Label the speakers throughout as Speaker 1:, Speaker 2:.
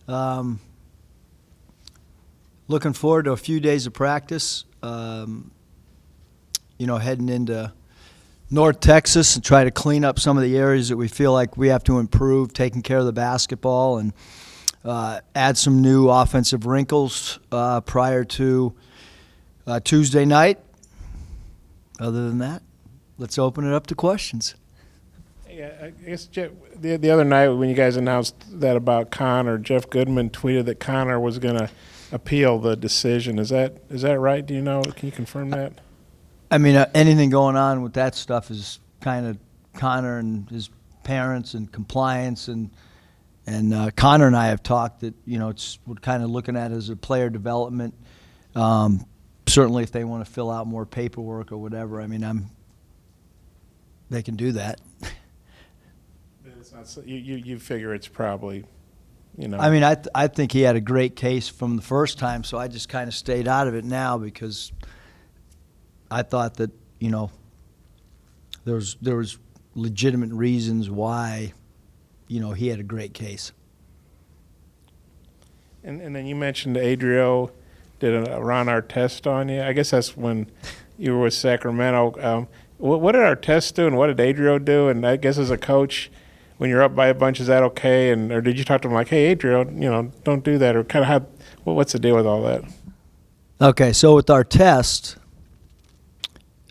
Speaker 1: Looking forward to a few days of practice. Heading into North Texas and try to clean up some of the areas that we feel like we have to improve, taking care of the basketball, and add some new offensive wrinkles prior to Tuesday night. Other than that, let's open it up to questions.
Speaker 2: Yeah, I guess, Jeff, the other night when you guys announced that about Connor, Jeff Goodman tweeted that Connor was going to appeal the decision. Is that right? Do you know? Can you confirm that?
Speaker 1: I mean, anything going on with that stuff is kind of Connor and his parents and compliance, and Connor and I have talked that it's we're kind of looking at it as a player development. Certainly, if they want to fill out more paperwork or whatever, I mean, they can do that.
Speaker 2: It's not so, you figure it's probably,
Speaker 1: I mean, I think he had a great case from the first time, so I just kind of stayed out of it now because I thought that there was legitimate reasons why he had a great case.
Speaker 2: And then you mentioned Adriel did a Ron Artest on you. I guess that's when you were with Sacramento. What did Artest do, and what did Adriel do? And I guess as a coach, when you're up by a bunch, is that okay? Or did you talk to him like, hey, Adriel, don't do that? Or kind of what's the deal with all that?
Speaker 1: Okay, so with Artest,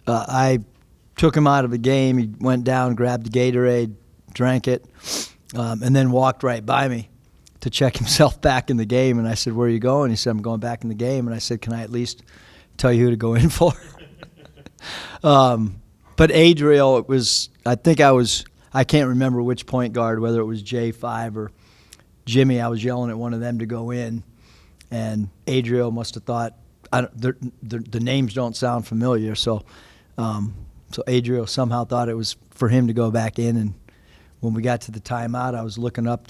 Speaker 1: I took him out of the game. He went down, grabbed the Gatorade, drank it, and then walked right by me to check himself back in the game. And I said, where are you going? He said, I'm going back in the game. And I said, can I at least tell you who to go in for? But Adriel, I can't remember which point guard, whether it was J5 or Jimmy. I was yelling at one of them to go in, and Adriel must have thought, the names don't sound familiar, so Adriel somehow thought it was for him to go back in. And when we got to the timeout, I was looking up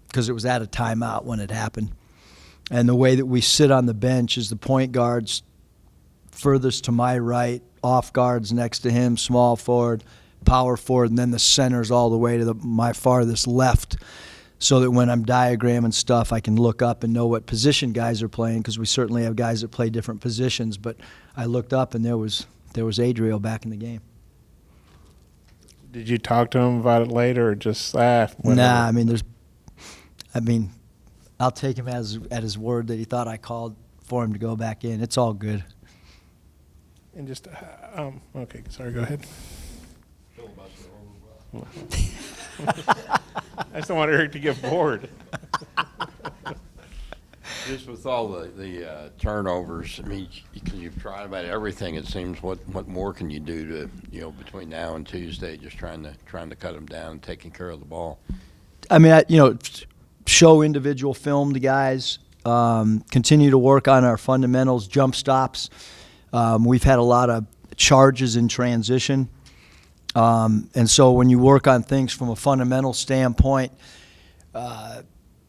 Speaker 1: because it was at a timeout when it happened. And the way that we sit on the bench is the point guard's furthest to my right, off guard's next to him, small forward, power forward, and then the center's all the way to my farthest left, so that when I'm diagramming stuff, I can look up and know what position guys are playing, because we certainly have guys that play different positions. But I looked up, and there was Adriel back in the game.
Speaker 2: Did you talk to him about it later, or just whatever?
Speaker 1: Nah, I mean, I'll take him at his word that he thought I called for him to go back in. It's all good.
Speaker 2: And just okay, sorry, go ahead. I just don't want Eric to get bored.
Speaker 3: Just with all the turnovers, I mean, because you've tried about everything, it seems. What more can you do to, between now and Tuesday, just trying to cut them down, taking care of the ball?
Speaker 1: I mean, show individual film to guys. Continue to work on our fundamentals, jump stops. We've had a lot of charges in transition. And so when you work on things from a fundamental standpoint,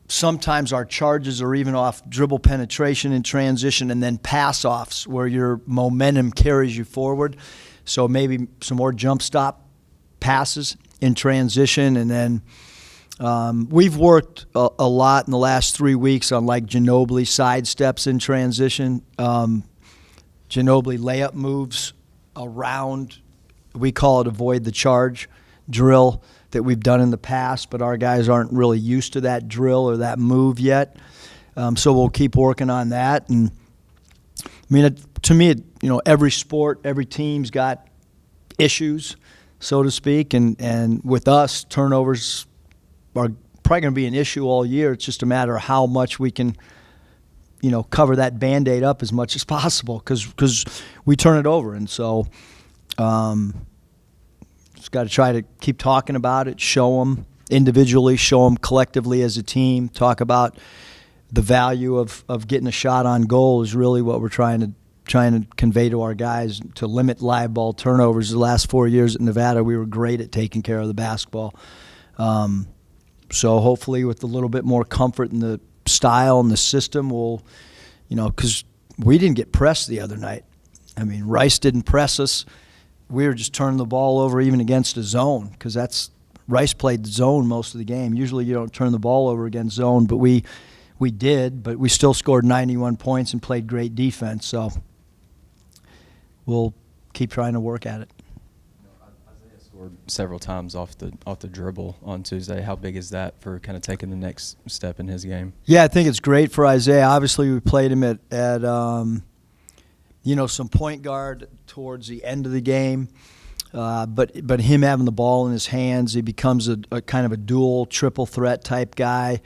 Speaker 1: sometimes our charges are even off dribble penetration in transition and then pass-offs where your momentum carries you forward. So maybe some more jump stop passes in transition. And then we've worked a lot in the last 3 weeks on like Ginobili side steps in transition, Ginobili layup moves around. We call it avoid the charge drill that we've done in the past, but our guys aren't really used to that drill or that move yet. So we'll keep working on that. And I mean, to me, every sport, every team's got issues, so to speak. And with us, turnovers are probably going to be an issue all year. It's just a matter of how much we can, cover that Band-Aid up as much as possible, because we turn it over. And so just got to try to keep talking about it, show them individually, show them collectively as a team, talk about the value of getting a shot on goal is really what we're trying to convey to our guys, to limit live ball turnovers. The last 4 years at Nevada, we were great at taking care of the basketball. So hopefully with a little bit more comfort in the style and the system, we'll, because we didn't get pressed the other night. I mean, Rice didn't press us. We were just turning the ball over even against a zone, because that's Rice played zone most of the game. Usually you don't turn the ball over against zone, but we did, but we still scored 91 points and played great defense. So we'll keep trying to work at it.
Speaker 4: Isaiah scored several times off the dribble on Tuesday. How big is that for kind of taking the next step in his game?
Speaker 1: Yeah, I think it's great for Isaiah. Obviously, we played him at some point guard towards the end of the game. But him having the ball in his hands, he becomes a kind of a dual, triple threat type guy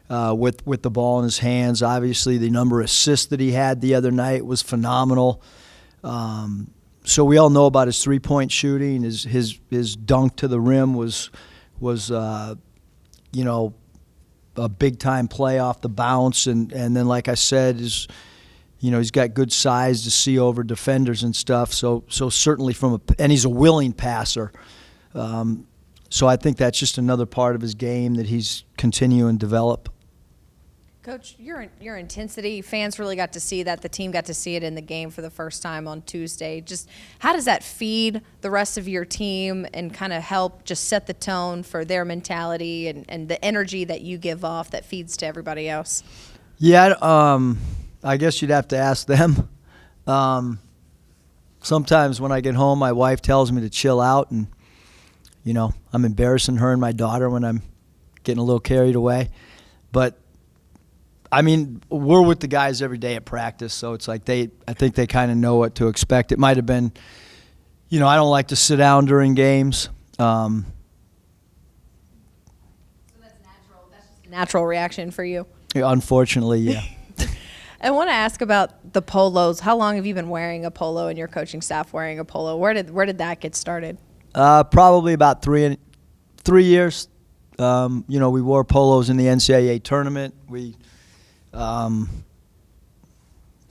Speaker 1: with the ball in his hands. Obviously, the number of assists that he had the other night was phenomenal. So we all know about his three-point shooting. His dunk to the rim was a big-time play off the bounce. And then, like I said, he's got good size to see over defenders and stuff. So certainly and he's a willing passer. So I think that's just another part of his game that he's continuing to develop.
Speaker 5: Coach, your intensity, fans really got to see that. The team got to see it in the game for the first time on Tuesday. Just how does that feed the rest of your team and kind of help just set the tone for their mentality and the energy that you give off that feeds to everybody else?
Speaker 1: Yeah, I guess you'd have to ask them. Sometimes when I get home, my wife tells me to chill out, and I'm embarrassing her and my daughter when I'm getting a little carried away. But I mean, we're with the guys every day at practice, so it's like I think they kind of know what to expect. It might have been, I don't like to sit down during games.
Speaker 5: So that's natural. That's just a natural reaction for you.
Speaker 1: Unfortunately, yeah.
Speaker 5: I want to ask about the polos. How long have you been wearing a polo and your coaching staff wearing a polo? Where did that get started?
Speaker 1: Probably about 3 years. We wore polos in the NCAA tournament. We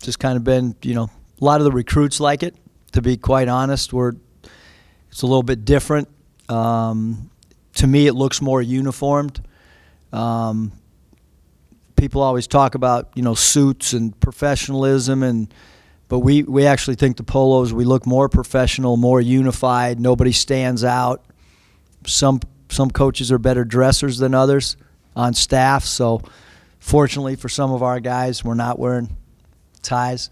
Speaker 1: just kind of been, a lot of the recruits like it, to be quite honest. It's a little bit different. To me, it looks more uniformed. People always talk about, suits and professionalism, but we actually think the polos, we look more professional, more unified. Nobody stands out. Some coaches are better dressers than others on staff, so fortunately for some of our guys, we're not wearing ties.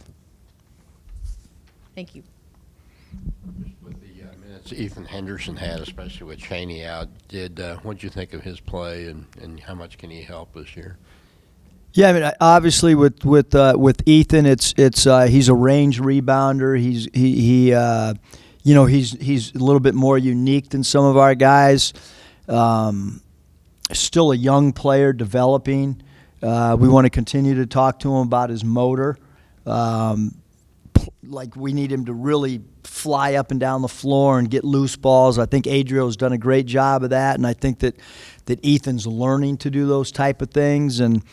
Speaker 5: Thank you.
Speaker 3: With the minutes Ethan Henderson had, especially with Chaney out, what did you think of his play, and how much can he help this year?
Speaker 1: Yeah, I mean, obviously with Ethan, it's he's a range rebounder. He's a little bit more unique than some of our guys. Still a young player developing. We want to continue to talk to him about his motor. We need him to really fly up and down the floor and get loose balls. I think Adrio's done a great job of that, and I think that Ethan's learning to do those type of things. And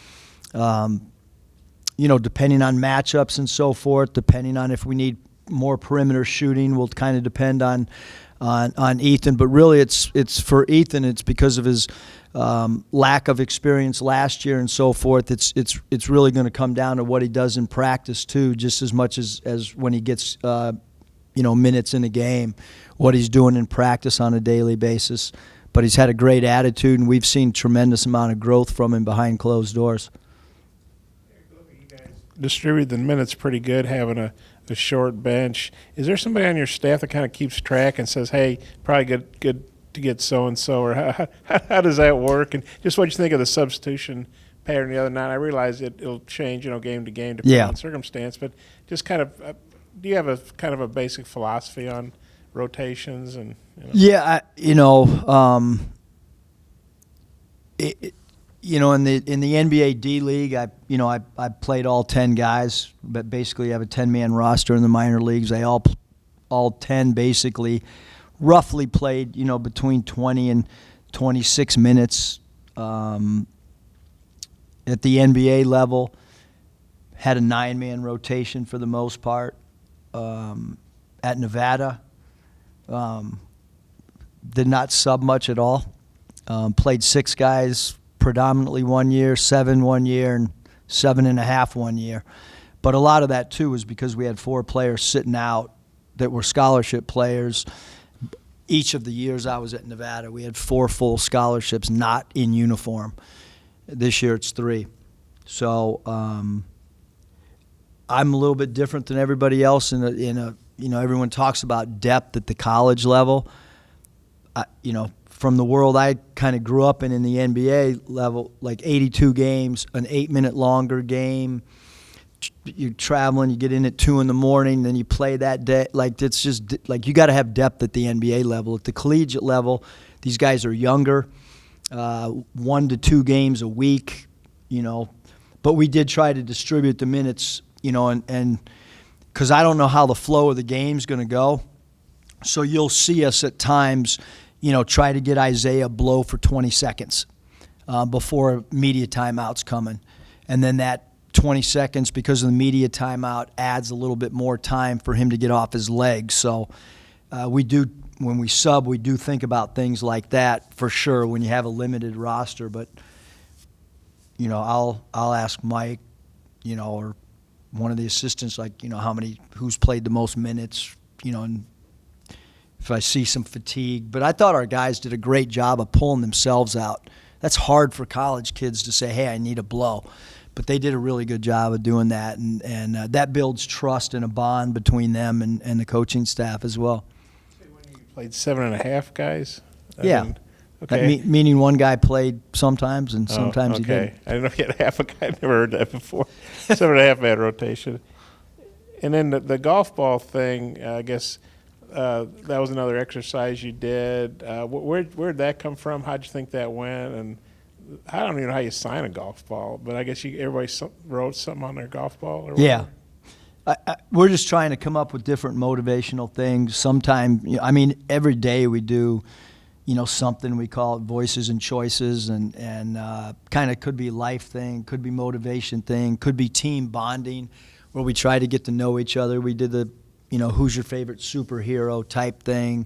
Speaker 1: depending on matchups and so forth, depending on if we need more perimeter shooting, will kind of depend on Ethan. But really, it's for Ethan. It's because of his lack of experience last year and so forth. It's really going to come down to what he does in practice too, just as much as when he gets minutes in a game, what he's doing in practice on a daily basis. But he's had a great attitude, and we've seen tremendous amount of growth from him behind closed doors.
Speaker 2: You guys distribute the minutes pretty good, having a short bench. Is there somebody on your staff that kind of keeps track and says, hey, probably good to get so-and-so, or how does that work? And just what you think of the substitution pattern the other night. I realize it'll change, game to game depending on circumstance, but just kind of do you have a kind of a basic philosophy on rotations and
Speaker 1: Yeah, in the NBA D League, I played all 10 guys, but basically have a 10-man roster in the minor leagues. They all 10 basically roughly played, between 20 and 26 minutes. At the NBA level, had a 9-man rotation for the most part. At Nevada, did not sub much at all. Played 6 guys predominantly 1 year, 7 1 year, and 7.5 1 year. But a lot of that, too, was because we had 4 players sitting out that were scholarship players. each of the years I was at Nevada, we had 4 full scholarships not in uniform. This year it's 3. So I'm a little bit different than everybody else in a everyone talks about depth at the college level. From the world I kind of grew up in the NBA level, like 82 games, an 8-minute longer game. You're traveling, you get in at 2 a.m, then you play that day. Like, it's just like you got to have depth at the NBA level. At the collegiate level, these guys are younger, 1 to 2 games a week, But we did try to distribute the minutes, and because I don't know how the flow of the game's going to go. So you'll see us at times, try to get Isaiah blow for 20 seconds before media timeout's coming. And then that 20 seconds, because of the media timeout, adds a little bit more time for him to get off his legs. So we do, when we sub, we do think about things like that for sure when you have a limited roster. But, I'll ask Mike, or one of the assistants, like, who's played the most minutes, and if I see some fatigue. But I thought our guys did a great job of pulling themselves out. That's hard for college kids to say, hey, I need a blow. But they did a really good job of doing that, and that builds trust and a bond between them and the coaching staff as well.
Speaker 2: When you played 7.5 guys?
Speaker 1: Yeah.
Speaker 2: Okay.
Speaker 1: Meaning one guy played sometimes and sometimes he didn't.
Speaker 2: I didn't know you had half a guy. I never heard that before. 7.5 man rotation. And then the golf ball thing, I guess that was another exercise you did. Where'd that come from? How'd you think that went? And I don't even know how you sign a golf ball, but I guess everybody wrote something on their golf ball or whatever.
Speaker 1: Yeah. We're just trying to come up with different motivational things. Sometimes, every day we do, something, we call it voices and choices, and kind of could be life thing, could be motivation thing, could be team bonding, where we try to get to know each other. We did the, who's your favorite superhero type thing,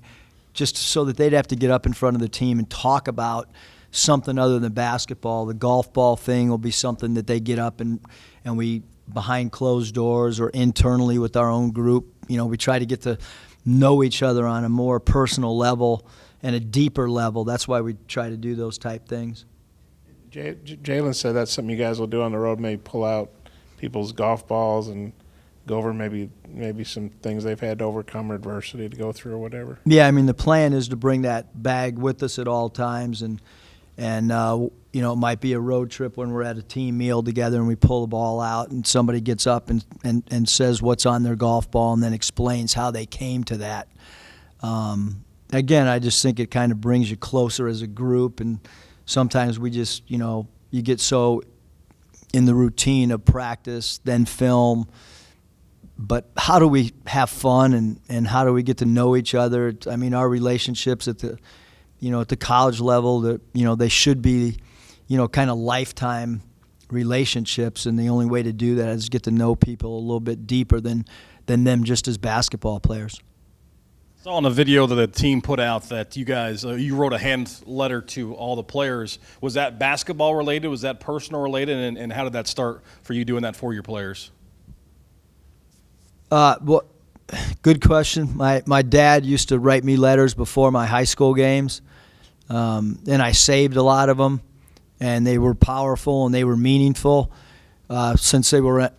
Speaker 1: just so that they'd have to get up in front of the team and talk about something other than basketball. The golf ball thing will be something that they get up and we, behind closed doors or internally with our own group, we try to get to know each other on a more personal level and a deeper level. That's why we try to do those type things.
Speaker 2: Jalen said that's something you guys will do on the road, maybe pull out people's golf balls and go over maybe some things they've had to overcome or adversity to go through or whatever.
Speaker 1: Yeah, the plan is to bring that bag with us at all times, and it might be a road trip when we're at a team meal together and we pull the ball out and somebody gets up and says what's on their golf ball and then explains how they came to that. Again, I just think it kind of brings you closer as a group, and sometimes we just, you get so in the routine of practice, then film, but how do we have fun and how do we get to know each other? Our relationships at the college level, they should be, kind of lifetime relationships, and the only way to do that is get to know people a little bit deeper than them just as basketball players.
Speaker 6: Saw in a video that the team put out that you guys, you wrote a hand letter to all the players. Was that basketball related? Was that personal related? And how did that start for you doing that for your players?
Speaker 1: Well, good question. My dad used to write me letters before my high school games, and I saved a lot of them, and they were powerful and they were meaningful since they were,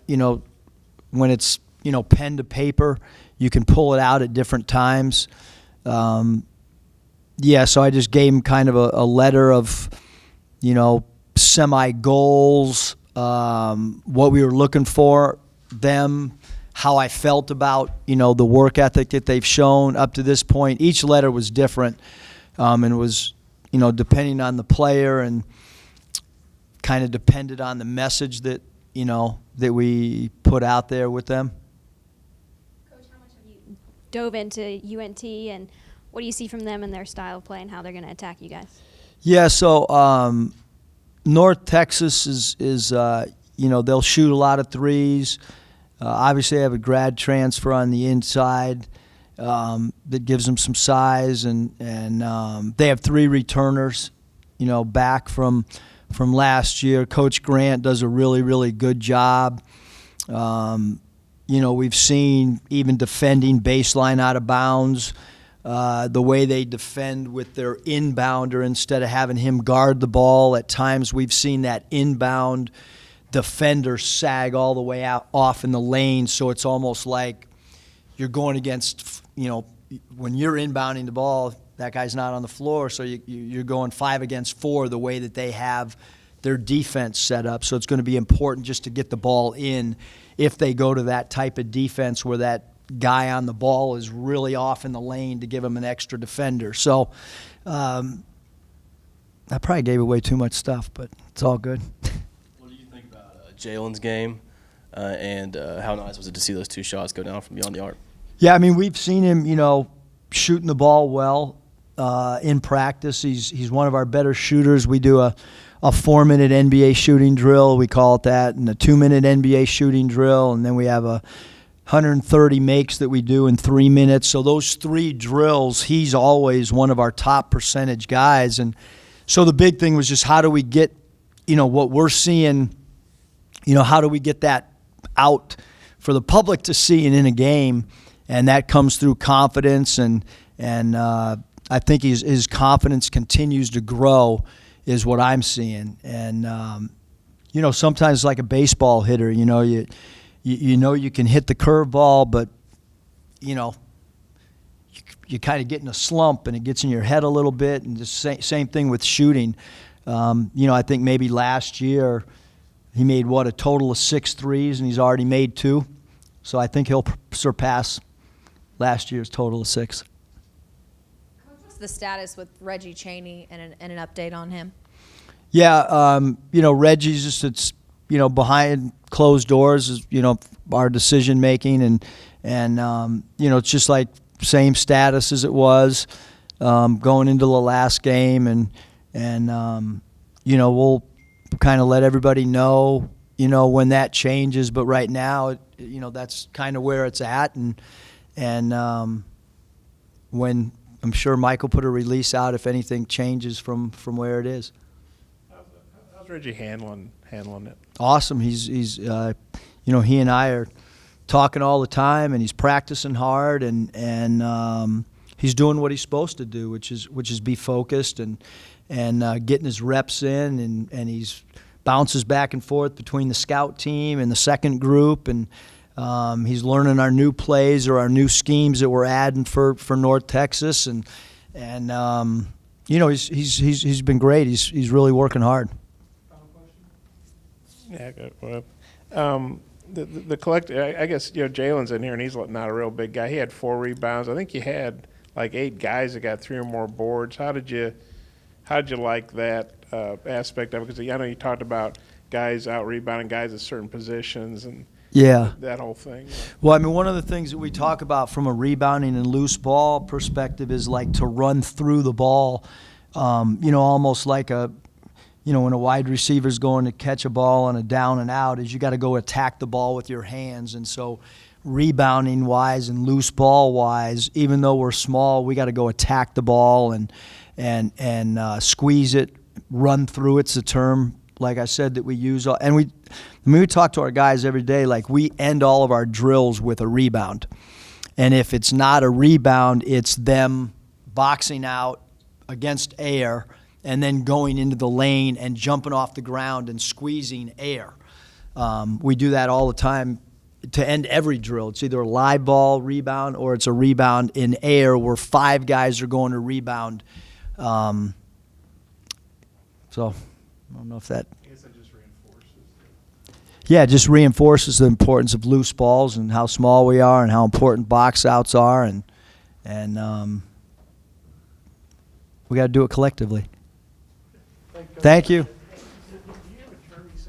Speaker 1: when it's, pen to paper, you can pull it out at different times. So I just gave him kind of a letter of, semi-goals, what we were looking for them, how I felt about, the work ethic that they've shown up to this point. Each letter was different, and was, depending on the player and kind of depended on the message that, that we put out there with them.
Speaker 7: Coach, how much have you dove into UNT, and what do you see from them and their style of play and how they're going to attack you guys?
Speaker 1: Yeah, so North Texas is they'll shoot a lot of threes. Obviously, they have a grad transfer on the inside that gives them some size, and they have 3 returners, back from last year. Coach Grant does a really, really good job. We've seen even defending baseline out of bounds. the way they defend with their inbounder instead of having him guard the ball. At times we've seen that inbound defender sag all the way out off in the lane, so it's almost like you're going against, when you're inbounding the ball, that guy's not on the floor, so you're going 5 against 4 the way that they have their defense set up. So it's going to be important just to get the ball in if they go to that type of defense where that guy on the ball is really off in the lane to give him an extra defender. So I probably gave away too much stuff, but it's all good.
Speaker 8: What do you think about Jalen's game, and how nice was it to see those 2 shots go down from beyond the arc?
Speaker 1: Yeah, I mean, we've seen him, shooting the ball well in practice. He's one of our better shooters. We do a 4-minute NBA shooting drill, we call it that, and a 2-minute NBA shooting drill, and then we have a 130 makes that we do in 3 minutes. So those 3 drills, he's always one of our top percentage guys. And so the big thing was just how do we get, what we're seeing, how do we get that out for the public to see and in a game? And that comes through confidence, and I think his confidence continues to grow is what I'm seeing. And, sometimes like a baseball hitter, you can hit the curveball, but, you kind of get in a slump and it gets in your head a little bit. And the same thing with shooting. I think maybe last year he made, a total of 6 threes, and he's already made 2. So I think he'll surpass last year's total of 6.
Speaker 5: What's the status with Reggie Chaney and an update on him?
Speaker 1: Yeah, Reggie's just, it's, behind closed doors is, our decision making, and it's just like same status as it was going into the last game, and we'll kind of let everybody know, when that changes. But right now, that's kind of where it's at, and when I'm sure Mike will put a release out if anything changes from where it is.
Speaker 2: How's Reggie handling it?
Speaker 1: Awesome. He's he and I are talking all the time, and he's practicing hard, and he's doing what he's supposed to do, which is be focused and getting his reps in, and he's bounces back and forth between the scout team and the second group, and he's learning our new plays or our new schemes that we're adding for North Texas, and he's been great. He's really working hard.
Speaker 2: Yeah, good. Well, the collective, I guess, Jalen's in here, and he's not a real big guy. He had 4 rebounds. I think you had like 8 guys that got 3 or more boards. How did you like that aspect of it? Because I know you talked about guys out rebounding guys at certain positions and that whole thing.
Speaker 1: Well, I mean, one of the things that we talk about from a rebounding and loose ball perspective is like to run through the ball, almost like when a wide receiver's going to catch a ball on a down and out, is you got to go attack the ball with your hands. And so rebounding wise and loose ball wise, even though we're small, we got to go attack the ball and squeeze it, run through it's the term, like I said, that we use. And we talk to our guys every day, like we end all of our drills with a rebound. And if it's not a rebound, it's them boxing out against air and then going into the lane and jumping off the ground and squeezing air. We do that all the time to end every drill. It's either a live ball rebound or it's a rebound in air where 5 guys are going to rebound. So I don't know if that...
Speaker 2: I guess that just reinforces it.
Speaker 1: Yeah, it just reinforces the importance of loose balls and how small we are and how important box outs are, and we got to do it collectively. Thank you.